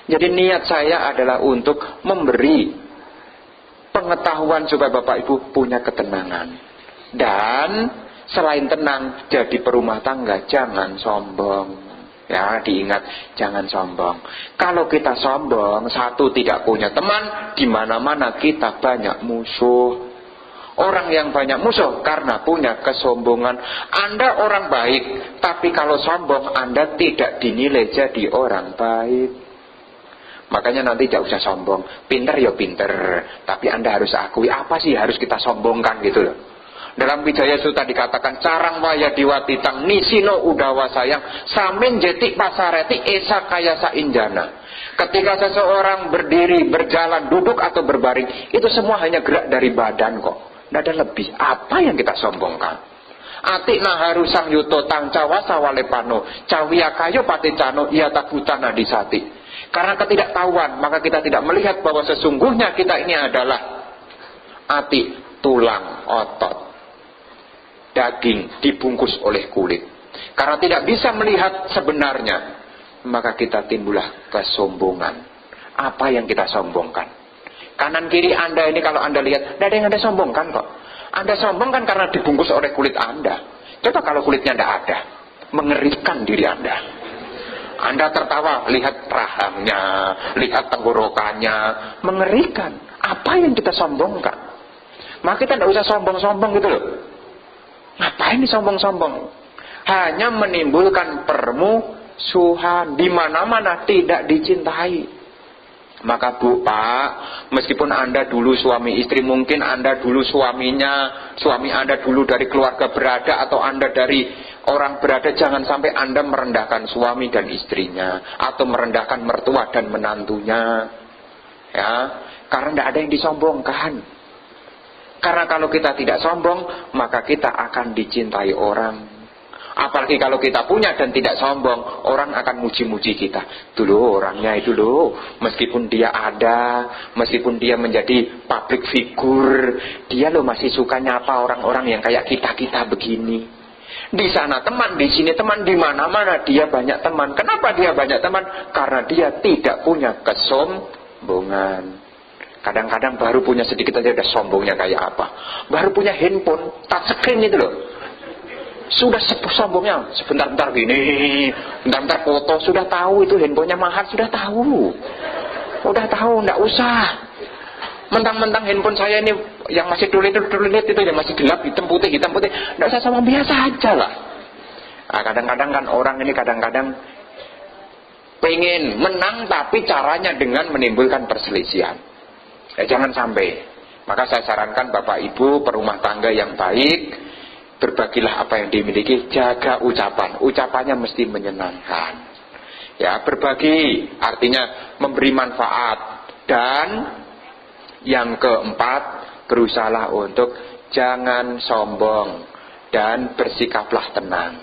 Jadi niat saya adalah untuk memberi pengetahuan supaya Bapak Ibu punya ketenangan. Dan selain tenang, jadi perumah tangga jangan sombong. Ya, diingat jangan sombong. Kalau kita sombong, satu tidak punya teman, di mana-mana kita banyak musuh. Orang yang banyak musuh karena punya kesombongan. Anda orang baik, tapi kalau sombong Anda tidak dinilai jadi orang baik. Makanya nanti tidak usah sombong. Pinter ya pinter, tapi Anda harus akui apa sih harus kita sombongkan gitu loh. Dalam Wijaya Sutta dikatakan carang waya diwatitang nisino udawa sayang samin jetik pasareti esa kaya sainjana. Ketika seseorang berdiri, berjalan, duduk atau berbaring, itu semua hanya gerak dari badan kok. Tidak ada lebih. Apa yang kita sombongkan? Atik naharu sang yuto tang cawa sawalepano cawiya kayo paticano iya takutana disati. Karena ketidaktahuan, maka kita tidak melihat bahwa sesungguhnya kita ini adalah ati, tulang, otot, daging dibungkus oleh kulit. Karena tidak bisa melihat sebenarnya, maka kita timbullah kesombongan. Apa yang kita sombongkan? Kanan kiri Anda ini kalau Anda lihat, tidak ada yang Anda sombongkan kok. Anda sombongkan karena dibungkus oleh kulit Anda. Coba kalau kulitnya tidak ada, mengerikan diri Anda. Anda tertawa, lihat rahangnya, lihat tenggorokannya, mengerikan. Apa yang kita sombongkan? Maka kita tidak usah sombong-sombong gitu loh. Ngapain nih sombong-sombong? Hanya menimbulkan permusuhan, di mana-mana tidak dicintai. Maka Bu, Pak, meskipun Anda dulu suami istri, mungkin Anda dulu suaminya, suami Anda dulu dari keluarga berada, atau Anda dari orang berada, jangan sampai Anda merendahkan suami dan istrinya, atau merendahkan mertua dan menantunya. Ya, karena tidak ada yang disombongkan. Karena kalau kita tidak sombong, maka kita akan dicintai orang. Apalagi kalau kita punya dan tidak sombong, orang akan muji-muji kita. Itu loh orangnya itu loh, meskipun dia ada, meskipun dia menjadi public figure, dia loh masih suka nyapa orang-orang yang kayak kita-kita begini. Di sana teman, di sini teman, di mana-mana dia banyak teman. Kenapa dia banyak teman? Karena dia tidak punya kesombongan. Kadang-kadang baru punya sedikit aja udah sombongnya kayak apa. Baru punya handphone touchscreen itu loh, sudah sombongnya sebentar-bentar gini, bentar-bentar foto, sudah tahu itu handphonenya mahal, sudah tahu, nggak usah. Mentang-mentang handphone saya ini yang masih tulit itu, yang masih gelap, hitam putih, nggak usah sombong, biasa aja lah. Nah, kadang-kadang kan orang ini kadang-kadang pengen menang, tapi caranya dengan menimbulkan perselisihan. Jangan sampai. Maka saya sarankan Bapak Ibu perumah tangga yang baik, berbagilah apa yang dimiliki, jaga ucapan. Ucapannya mesti menyenangkan. Ya, berbagi artinya memberi manfaat. Dan yang keempat, berusahalah untuk jangan sombong dan bersikaplah tenang.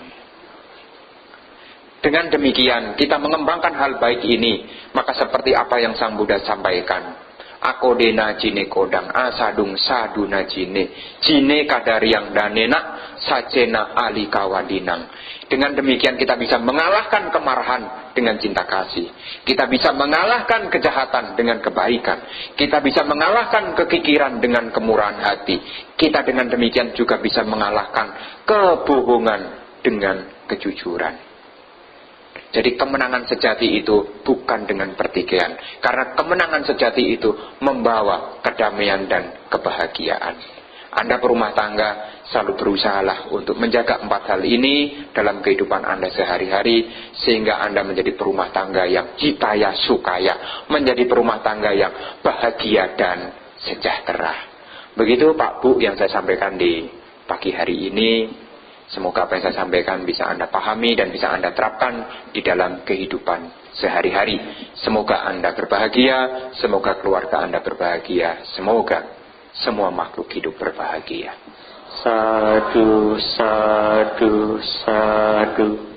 Dengan demikian kita mengembangkan hal baik ini, maka seperti apa yang Sang Buddha sampaikan, akodena jine kodang asadung saduna jine kadariang danena sajena alikawadinang. Dengan demikian kita bisa mengalahkan kemarahan dengan cinta kasih. Kita bisa mengalahkan kejahatan dengan kebaikan. Kita bisa mengalahkan kekikiran dengan kemurahan hati. Kita dengan demikian juga bisa mengalahkan kebohongan dengan kejujuran. Jadi kemenangan sejati itu bukan dengan pertikaian. Karena kemenangan sejati itu membawa kedamaian dan kebahagiaan. Anda berumah tangga selalu berusahalah untuk menjaga 4 hal ini dalam kehidupan Anda sehari-hari, sehingga Anda menjadi berumah tangga yang jitaya sukaya, menjadi berumah tangga yang bahagia dan sejahtera. Begitu Pak Bu yang saya sampaikan di pagi hari ini. Semoga apa yang saya sampaikan bisa Anda pahami dan bisa Anda terapkan di dalam kehidupan sehari-hari. Semoga Anda berbahagia, semoga keluarga Anda berbahagia, semoga semua makhluk hidup berbahagia. Sadu, sadu, sadu.